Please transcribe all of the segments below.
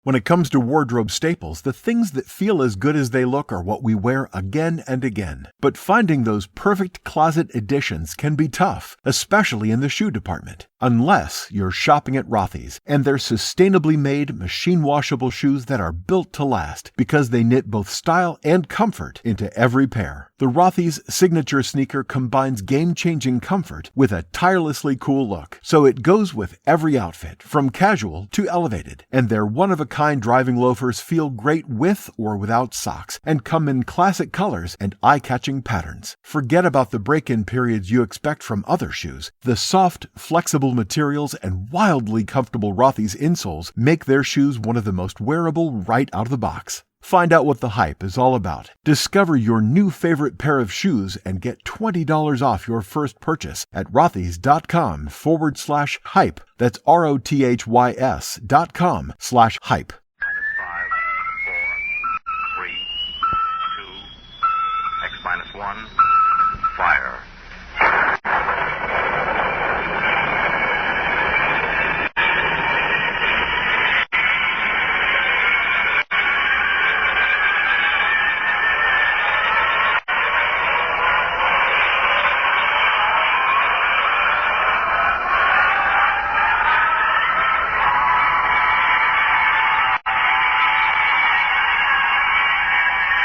When it comes to wardrobe staples, the things that feel as good as they look are what we wear again and again. But finding those perfect closet additions can be tough, especially in the shoe department. Unless you're shopping at Rothy's, and they're sustainably made, machine-washable shoes that are built to last because they knit both style and comfort into every pair. The Rothy's signature sneaker combines game-changing comfort with a tirelessly cool look, so it goes with every outfit, from casual to elevated. And their one-of-a-kind driving loafers feel great with or without socks, and come in classic colors and eye-catching patterns. Forget about the break-in periods you expect from other shoes. The soft, flexible materials and wildly comfortable Rothy's insoles make their shoes one of the most wearable right out of the box. Find out what the hype is all about. Discover your new favorite pair of shoes and get $20 off your first purchase at rothys.com/hype. That's ROTHYS.com/hype. 5, 4, 3, 2, X-1, fire.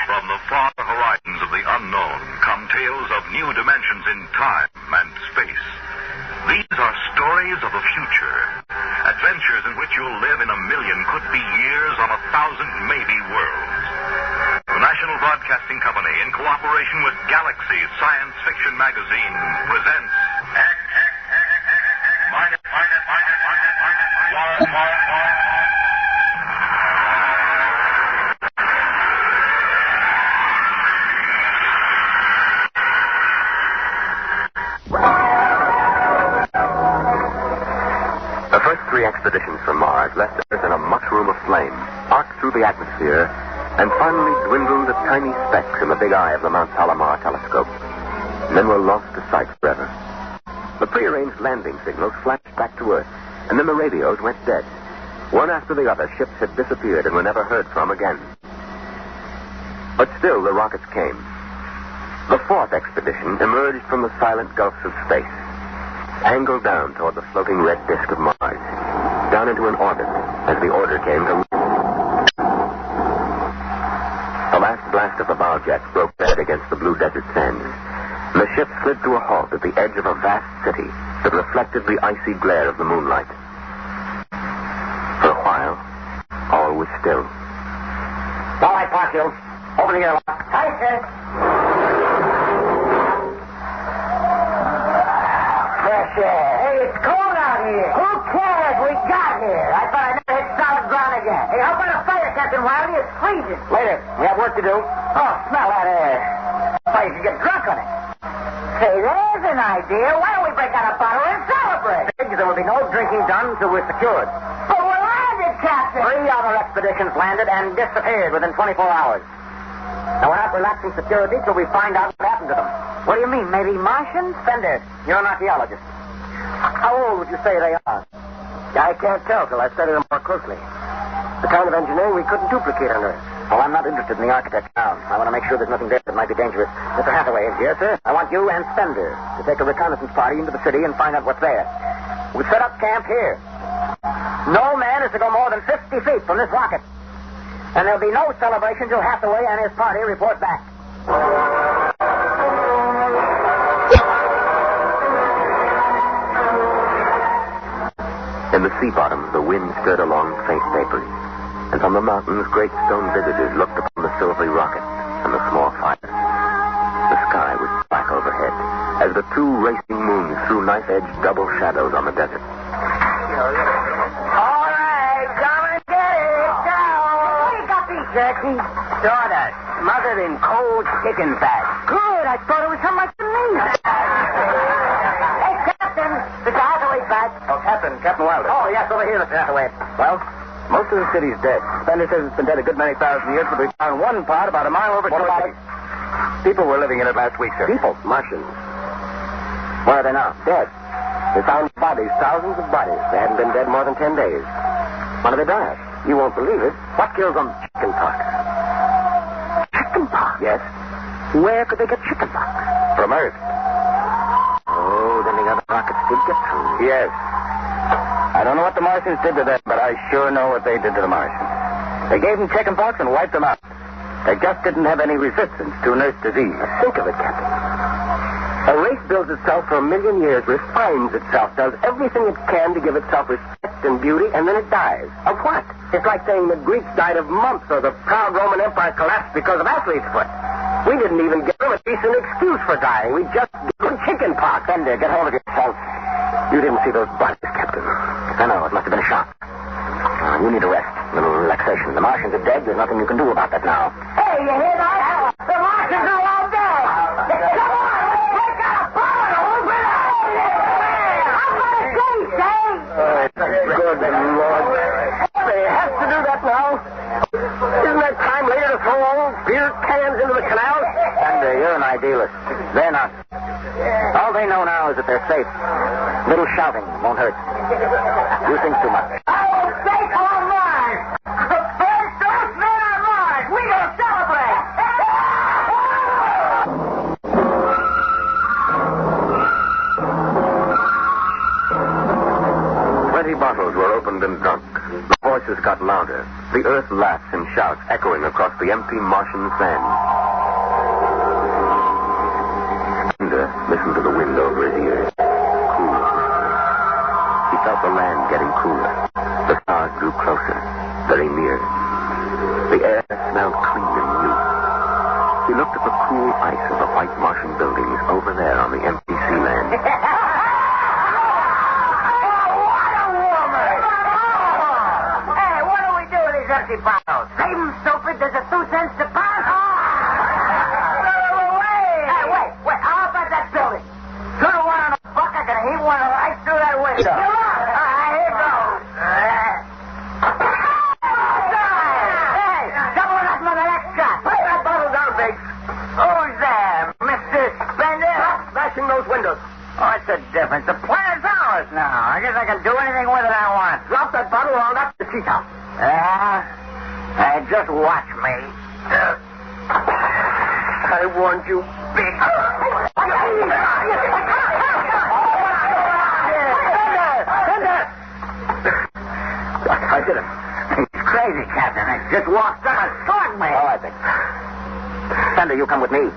From the far horizons of the unknown come tales of new dimensions in time and space. These are stories of the future, adventures in which you'll live in a million, could be years, on 1,000 maybe worlds. The National Broadcasting Company, in cooperation with Galaxy Science Fiction Magazine, presents The first 3 expeditions from Mars left Earth in a mushroom of flame, arced through the atmosphere, and finally dwindled to tiny specks in the big eye of the Mount Palomar telescope, and then were lost to sight forever. The prearranged landing signals flashed back to Earth, and then the radios went dead. One after the other, ships had disappeared and were never heard from again. But still, the rockets came. The 4th expedition emerged from the silent gulfs of space, angled down toward the floating red disk of Mars, down into an orbit as the order came to... The last blast of the bow jets broke dead against the blue desert sands, and the ship slid to a halt at the edge of a vast city that reflected the icy glare of the moonlight. For a while, all was still. All right, Parkhill. Open the airlock. Hi, sir. Fresh air. Hey, it's cold out here. Who cares? We got here. I thought I'd never hit solid ground again. Hey, how about a fire, Captain Wiley? It's freezing. Later. We have work to do. Oh, smell that air. Why, you could get drunk on it. Say, there's an idea. Why don't we break out a bottle and celebrate? There will be no drinking done until we're secured. But we're landed, Captain. 3 other expeditions landed and disappeared within 24 hours. Now, we're not relaxing security till we find out what happened to them. What do you mean? Maybe Martians? Fender, you're an archaeologist. How old would you say they are? I can't tell till I study them more closely. The kind of engineering we couldn't duplicate on Earth. Well, I'm not interested in the architect now. I want to make sure there's nothing there that might be dangerous. Mr. Hathaway. Yes, sir? I want you and Fender to take a reconnaissance party into the city and find out what's there. We'll set up camp here. No man is to go more than 50 feet from this rocket. And there'll be no celebration till Hathaway and his party report back. In the sea bottom, the wind stirred along faint vapors, and from the mountains, great stone visages looked upon the silvery rocket and the small fire. The sky was black overhead, as the 2 racing moons threw knife-edged double shadows on the desert. All right, come and get it. Go. What do you got these, Jackie? Sawdust, smothered in cold chicken fat. Good. I thought it was something like the meat. Hey, Captain, Mr. Hathaway's back. Oh, Captain Wilder. Oh, yes, over here, Mr. Hathaway. Well, most of the city's dead. Fender says it's been dead a good many thousand years, but we found one part about a mile over. What about it? People were living in it last week, sir. People? Martians. Where are they now? Dead. They found bodies, thousands of bodies. They hadn't been dead more than 10 days. What did they die of? You won't believe it. What kills them? Chickenpox. Chickenpox? Yes. Where could they get chickenpox? From Earth. Oh, then the other rockets did get through. Yes. I don't know what the Martians did to them, but I sure know what they did to the Martians. They gave them chickenpox and wiped them out. They just didn't have any resistance to a nurse disease. Think of it, Captain. A race builds itself for 1 million years, refines itself, does everything it can to give itself respect and beauty, and then it dies. Of what? It's like saying the Greeks died of mumps or the proud Roman Empire collapsed because of athlete's foot. We didn't even give them a decent excuse for dying. We just gave them chicken pox. Bender, get hold of yourself. You didn't see those bodies, Captain. I know, it must have been a shock. You need a rest, a little relaxation. The Martians are dead. There's nothing you can do about that now. Hey, you hear that? The Martians are all dead. Come on, let's take out a bottle and open it up. I'm going to say, good Lord. They have to do that now. Isn't there time later to throw all beer cans into the canal? Bender, you're an idealist. They're not. All they know now is that they're safe. Little shouting won't hurt. You think too much. Bottles were opened and drunk. The voices got louder. The earth laughs and shouts echoing across the empty Martian sand. Bender listened to the wind over his ears. Cool. He felt the land getting cooler. The stars drew closer, very near. The air smelled clean and new. He looked at the cool ice of the white Martian buildings over there on the empty sea land. Bottles. Save them, stupid. There's a 2 cents to pound. Wait. How about that building? 2 to 1 on a buck. I can heave one right through that window. Here goes. Hey, double nothing on the next shot. Put that bottle down, Biggs. Who's there, Mr. Spender? Stop smashing those windows. What's the difference? The planet's ours now. I guess I can do anything with it I want. Drop that bottle or I'll knock the teeth out. Just watch me. I warned you, Big. I did it. He's crazy, Captain. He just walked out and slugged me. All right, then. Thunder, you come with me.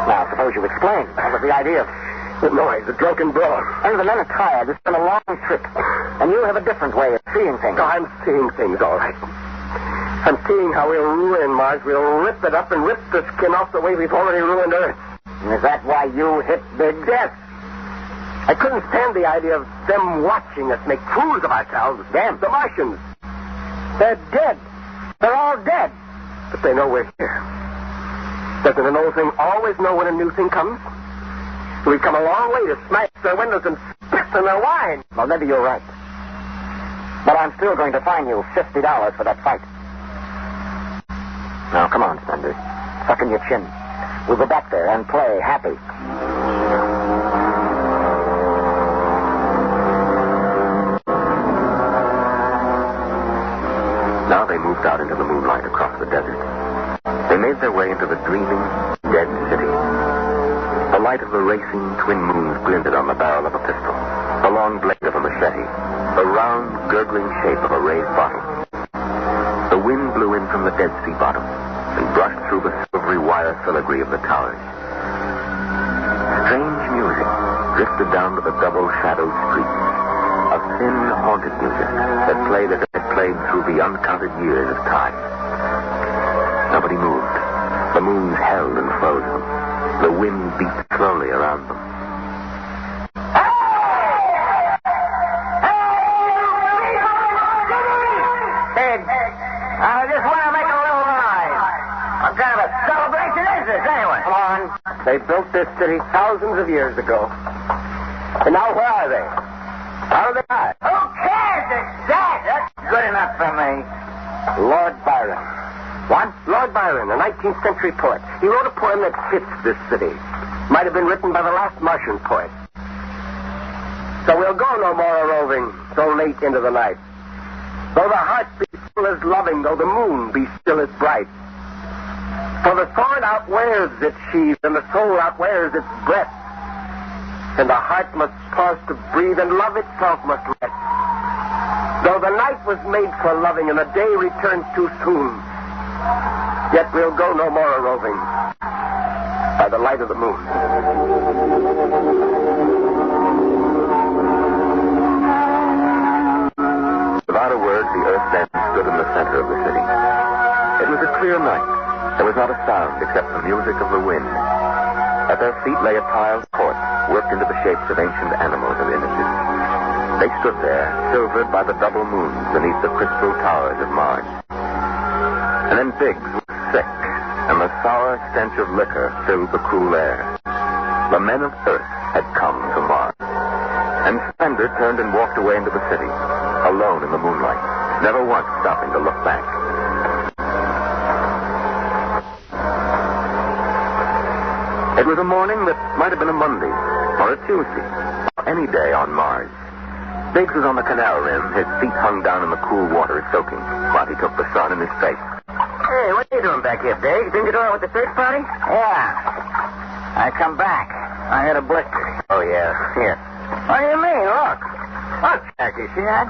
Now, suppose you explain. What was the idea? The noise, the drunken brawl. And the men are tired. It's been a long trip. And you have a different way of seeing things. Oh, I'm seeing things, all right. I'm seeing how we'll ruin Mars. We'll rip it up and rip the skin off the way we've already ruined Earth. And is that why you hit Big? Yes. I couldn't stand the idea of them watching us make fools of ourselves. Them, the Martians. They're dead. They're all dead. But they know we're here. Doesn't an old thing always know when a new thing comes? We've come a long way to smash their windows and spit in their wine. Well, maybe you're right. But I'm still going to fine you $50 for that fight. Now, come on, Spender. Suck in your chin. We'll go back there and play happy. Now they moved out into the moonlight across the desert. They made their way into the dreaming, dead city. The light of the racing twin moons glinted on the barrel of a pistol, the long blade of a machete, the round, gurgling shape of a raised bottle. The wind blew in from the Dead Sea bottom and brushed through the silvery wire filigree of the towers. Strange music drifted down to the double-shadowed streets, a thin, haunted music that played as it had played through the uncounted years of time. Nobody moved. The moons held and frozen. The wind beat slowly around them. Big, I just want to make a little noise. What kind of a celebration is this, anyway? Come on. They built this city thousands of years ago. And now where are they? How do they die? Who cares? It's that. That's good enough for me. Lord Byron. What? Lord Byron, a 19th century poet. He wrote a poem that fits this city. Might have been written by the last Martian poet. So we'll go no more a roving. so late into the night. Though the heart be still as loving, though the moon be still as bright. For the sword outwears its sheath, and the soul outwears its breath. And the heart must pause to breathe, and love itself must rest. Though the night was made for loving, and the day returns too soon, yet we'll go no more a-roving by the light of the moon. Without a word, the earth then stood in the center of the city. It was a clear night. There was not a sound except the music of the wind. At their feet lay a tiled court, worked into the shapes of ancient animals and images. They stood there, silvered by the double moons beneath the crystal towers of Mars. And then Biggs was sick, and the sour stench of liquor filled the cool air. The men of Earth had come to Mars. And Fender turned and walked away into the city, alone in the moonlight, never once stopping to look back. It was a morning that might have been a Monday, or a Tuesday, or any day on Mars. Biggs was on the canal rim, his feet hung down in the cool water soaking, while he took the sun in his face. Hey, what are you doing back here, Biggs? Didn't you go out with the search party? Yeah. I come back. I had a blister. Oh, yeah. Here. What do you mean? Look. Look, Jack, you see that?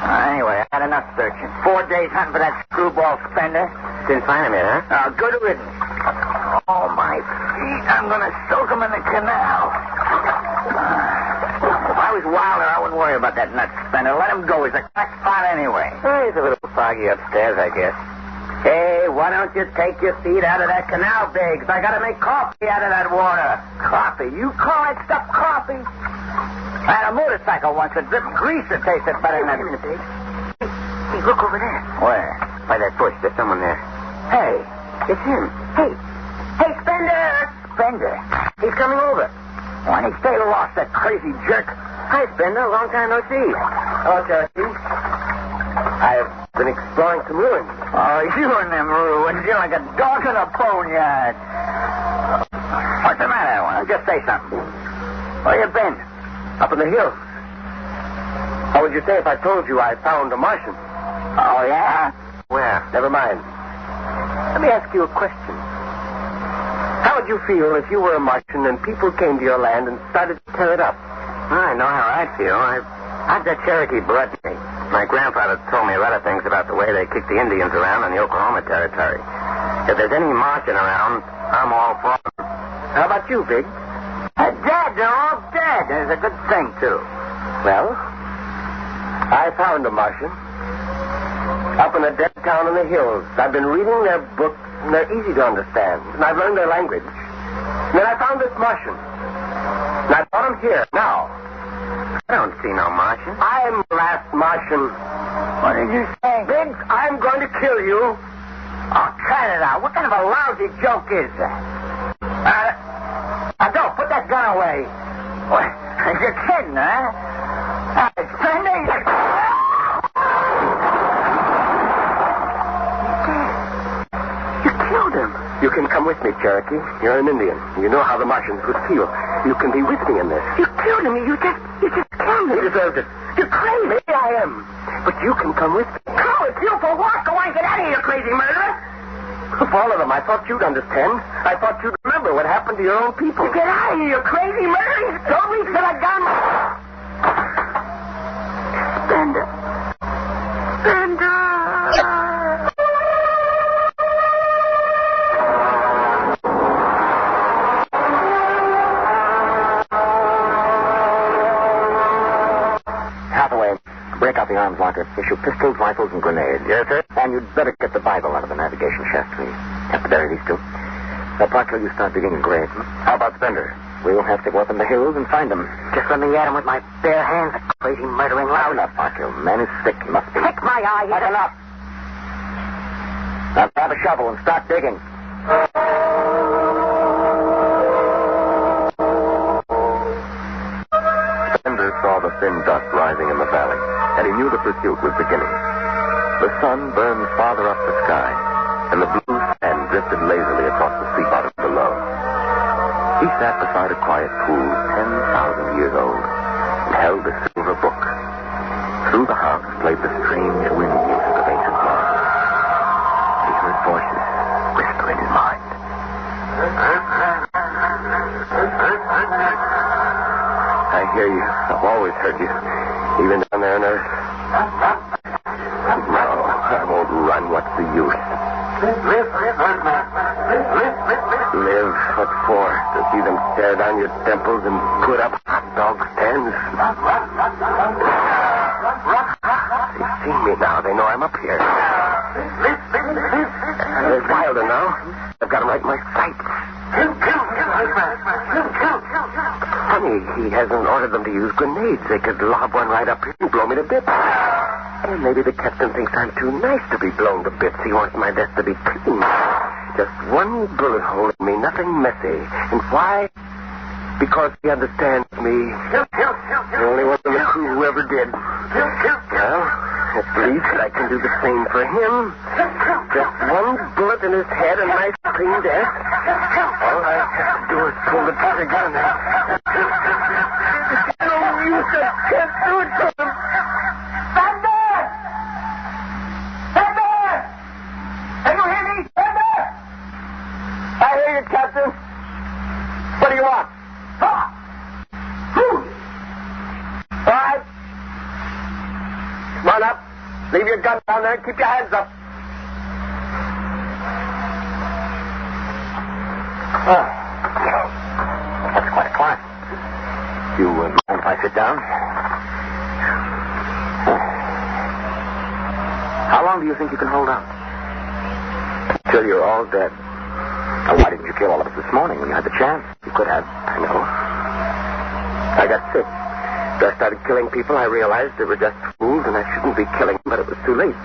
Anyway, I had enough searching. 4 days hunting for that screwball spender. Didn't find him yet, huh? Good riddance. Oh, my feet. I'm going to soak them in the canal. If I was Wilder, I wouldn't worry about that nut spender. Let him go. He's a crack pot anyway. He's a little foggy upstairs, I guess. Hey, why don't you take your feet out of that canal, Biggs? I got to make coffee out of that water. Coffee? You call that stuff coffee? I had a motorcycle once that dripped grease that tasted better than that. Wait a minute, Biggs. Hey, look over there. Where? By that bush. There's someone there. Hey, it's him. Hey, Spender! Spender. He's coming over. Why didn't he stay lost, that crazy jerk? Hi, Spender. Long time no see. Oh, Cherokee. I've been exploring some ruins. Oh, you and them ruins. You're like a dog in a boneyard. What's the matter? Well, just say something. Where you been? Up in the hills. How would you say if I told you I found a Martian? Oh, yeah? Where? Never mind. Let me ask you a question. How would you feel if you were a Martian and people came to your land and started to tear it up? I know how I'd feel. I've got Cherokee blood in me. My grandfather told me a lot of things about the way they kick the Indians around in the Oklahoma Territory. If there's any Martian around, I'm all for them. How about you, Big? Dead. They're all dead. There's a good thing, too. Well, I found a Martian. Up in a dead town in the hills. I've been reading their books, and they're easy to understand. And I've learned their language. And then I found this Martian. And I brought him here, now. I don't see no Martian. I'm the last Martian. What did you say? Biggs, I'm going to kill you. Oh, cut it out. What kind of a lousy joke is that? Don't put that gun away. What? You're kidding, huh? Spender, you killed him. You can come with me, Cherokee. You're an Indian. You know how the Martians would feel. You can be with me in this. You killed him. You just killed him. You deserved it. You're crazy. I am. But you can come with me. Come with you for what? Go on, get out of here, crazy murderer. Of all of them, I thought you'd understand. I thought you'd remember what happened to your own people. Get out of here, you crazy murderer. Don't reach for that gun. Spender. Break out the arms locker. Issue pistols, rifles, and grenades. Yes, sir. And you'd better get the Bible out of the navigation chest, please. Have to bury these two. Parker, you start digging a grave. How about Spender? We'll have to go up in the hills and find him. Just let me at him with my bare hands, a crazy murdering lout. Enough, Parker. Man is sick. He must be. Pick my eye. That's enough. Now grab a shovel and start digging. Spender saw the thin dust rising in the valley, and he knew the pursuit was beginning. The sun burned farther up the sky, and the blue sand drifted lazily across the sea bottom below. He sat beside a quiet pool 10,000 years old and held a silver book. Through the house played the strange wind music of ancient Mars. He heard voices whisper in his mind. I hear you. I've always heard you. Even down there on Earth. No, I won't run. What's the use? Live? What for? To see them stare down your temples and put up hot dog stands? They've seen me now. They know I'm up here. They're Wilder now. I've got him right in my sights. Funny, he hasn't ordered them to use grenades. They could lob one right up here and blow me to bits. And maybe the captain thinks I'm too nice to be blown to bits. He wants my desk to be clean. Just one bullet hole in me, nothing messy. And why? Because he understands me. The only one in the crew who ever did. Well, at least I can do the same for him. Just one bullet in his head and nice clean desk. All I have to do is pull the trigger and no use. I can't do it to him. Thunder! Thunder! Can you hear me? Thunder! I hear you, Captain. What do you want? Talk! Food! All right. Come on up. Leave your gun down there and keep your hands up. That's quite a climb. You mind if I sit down? How long do you think you can hold out? Till you're all dead. Now, why didn't you kill all of us this morning when you had the chance? You could have. I know. I got sick. After I started killing people, I realized they were just fools and I shouldn't be killing them, but it was too late.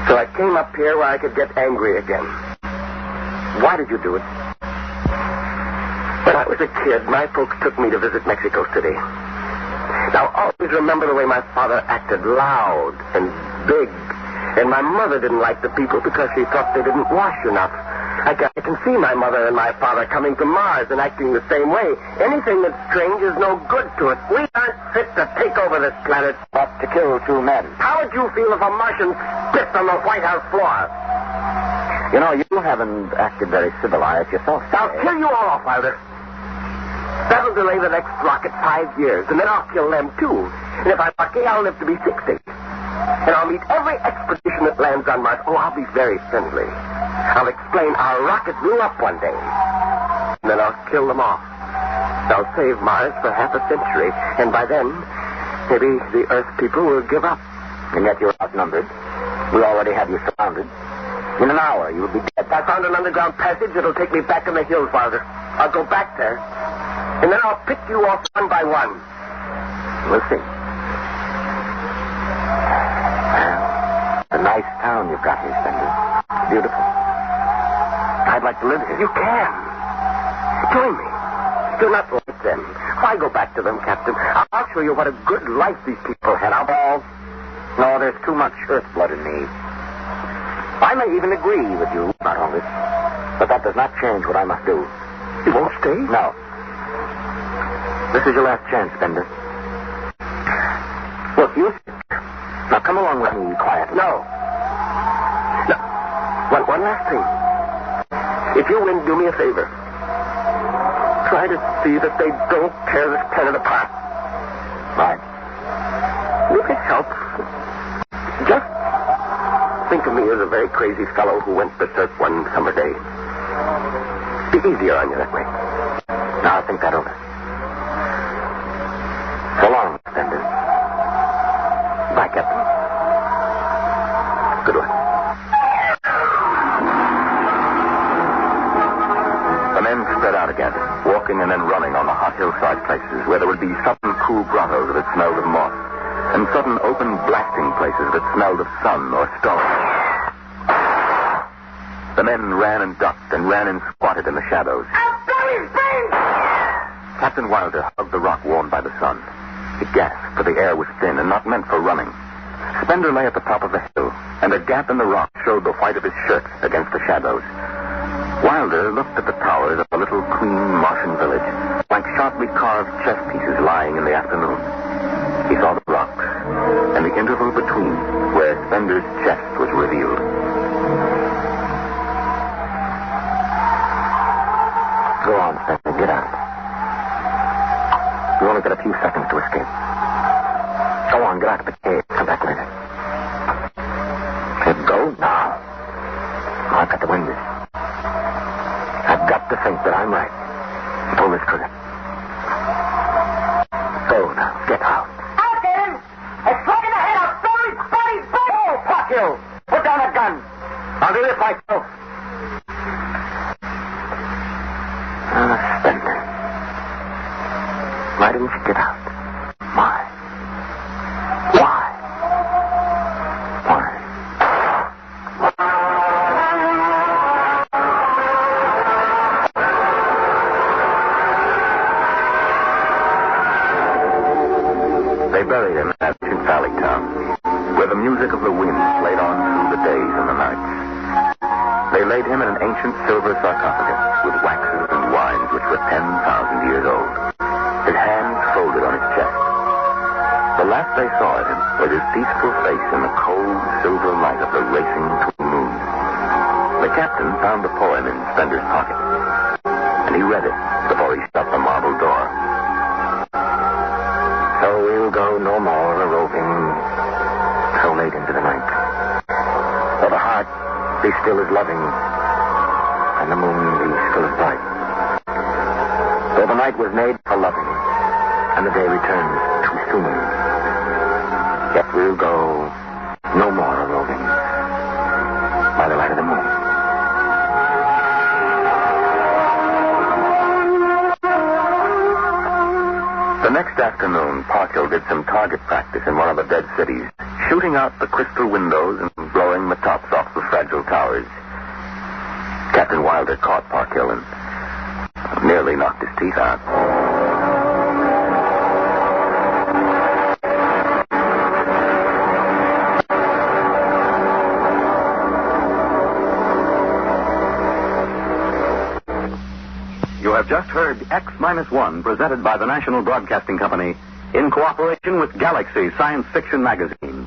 So I came up here where I could get angry again. Why did you do it? When I was a kid, my folks took me to visit Mexico City. Now, always remember the way my father acted, loud and big. And my mother didn't like the people because she thought they didn't wash enough. I can see my mother and my father coming to Mars and acting the same way. Anything that's strange is no good to us. We aren't fit to take over this planet. But to kill two men. How would you feel if a Martian spit on the White House floor? You know, you haven't acted very civilized yourself. I'll kill you all off, Wilder. That'll delay the next rocket 5 years, and then I'll kill them, too. And if I'm lucky, I'll live to be 60. And I'll meet every expedition that lands on Mars. Oh, I'll be very friendly. I'll explain our rocket blew up one day. And then I'll kill them off. I'll save Mars for half a century. And by then, maybe the Earth people will give up. And yet you're outnumbered. We already have you surrounded. In an hour, you will be dead. I found an underground passage that'll take me back in the hills, Wilder. I'll go back there. And then I'll pick you off one by one. We'll see. Well, it's a nice town you've got here, Spender. Beautiful. I'd like to live here. You can. Join me. Do not like them. Why go back to them, Captain? I'll show you what a good life these people had. No, there's too much Earth blood in me. I may even agree with you about all this, but that does not change what I must do. You won't stay? No. This is your last chance, Spender. Look, you... Now, come along with me quietly. No. One last thing. If you win, do me a favor. Try to see that they don't tear this planet apart. Right. If it helps, just think of me as a very crazy fellow who went berserk one summer day. Be easier on you that way. Now, I'll think that over. So long, Spender. Bye, Captain. Good luck. The men spread out again, walking and then running on the hot hillside places where there would be sudden cool grottos that smelled of moss, and sudden open blasting places that smelled of sun or stone. The men ran and ducked and ran and squatted in the shadows. Captain Wilder hugged the rock warmed by the sun. He gasped, for the air was thin and not meant for running. Spender lay at the top of the hill, and a gap in the rock showed the white of his shirt against the shadows. Wilder looked at the towers of a little clean Martian village, like sharply carved chess pieces lying in the afternoon. He saw the rocks, interval between where Spender's chest was revealed. Go on, Spender. Get out. You only got a few seconds to escape. Go on, get out of the cave. Come back later. Okay, go now. I've got to win this. I've got to think that I'm right. Pull this trigger. Go now. Get out. I'll get him. It's right in the head. I'll throw his body back. Oh, fuck you. Put down that gun. I'll do this myself. Spender. Why didn't you get out? Why? They buried him in that ancient valley town, where the music of the wind played on through the days and the nights. They laid him in an ancient silver sarcophagus with waxes and wines which were 10,000 years old, his hands folded on his chest. The last they saw of him was his peaceful face in the cold silver light of the racing twin moon. The captain found the poem in Spender's pocket, and he read it before he shut the marble door. So we'll go no more a-roving so late into the night. For the heart be still as loving, and the moon be still as bright. Though the night was made for loving, and the day returns too soon, yet we'll go no more a-roving by the light of the moon. The next afternoon, Parkhill did some target practice in one of the dead cities, shooting out the crystal windows and blowing the tops off the fragile towers. Captain Wilder caught Parkhill and nearly knocked his teeth out. You have just heard X-1, presented by the National Broadcasting Company in cooperation with Galaxy Science Fiction Magazine.